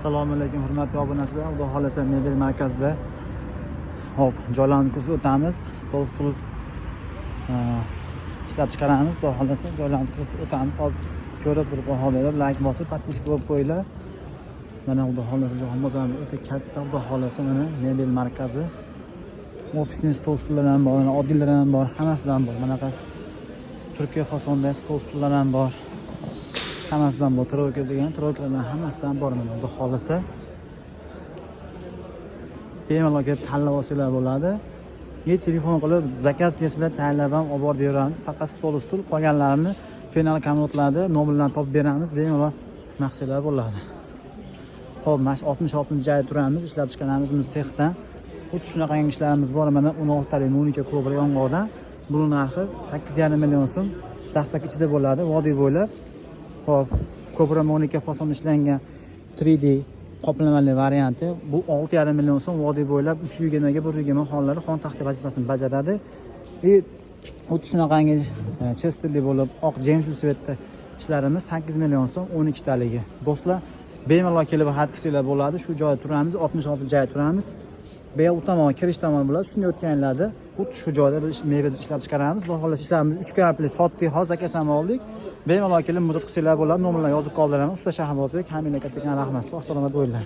Assalomu alaykum hurmatli obunachilar. Xudo xolasa mebel markazida hop joylantirib o'tamiz. Stol ishlab chiqaramiz. Xudo xolasa joylantirib o'tamiz. Hozir ko'rib turib baholarlar, like bosib, podpiska bo'lib qo'yinglar. Mana xudo xolasa joyimiz o'ta katta. Xudo xolasa mana mebel markazi. Ofisning stollar ham bor, oddiylar ham bor, hammasidan bor. Mana Turkiya fasonda stollar ham bor. Hammasidan bor. Troyka degan troykalardan hammasidan bor. Mana xudo xolasa bemalol kelib tanlab olsanglar bo'ladi. Telefon qilib zakaz bersalar tanlab ham olib borib beramiz. Faqat stol qolganlarini penal komodlarda nomerlarni topib beramiz. Bemalol maqsadlar bo'ladi. Hop, mana 66 joyda turamiz, ishlab chiqaramiz biz sexdan. Xuddi shunaqa ishlarimiz bor. Mana 16 talik Monika Cobra yong'oqdan. Buning narxi 8,5 million so'm. Dastlab ichida bo'ladi, vodiy bo'ylab. Hop, Cobra Monika fason ishlangan 3D qoplamali varianti. Bu 6,5 million so'm vodiy bo'ylab 320 ga 120 xonalari xon taxta vazifasini bajaradi. Xuddi shunaqangi chesterli bo'lib oq James Svetda ishlarimiz 8 million so'm 12 taligi. Do'stlar, bemalol kelib xat qilsanglar bo'ladi. Shu joyda turamiz, 66 joyda turamiz. Bu tomon kirish tomoni bo'ladi. Shunday o'tganlarda xuddi shu joyda biz mebel ishlab chiqaramiz. Xudo xolasa ishlarimizni 3 kartli sotdik, hozir zakaz ham oldik. Bemalol kelib murojaat qilsanglar bo'ladi. Nomerlarni yozib qoldiraman. Usta Shahbozdek, Kamila Kattagan rahmat. Sog' salomat bo'linglar.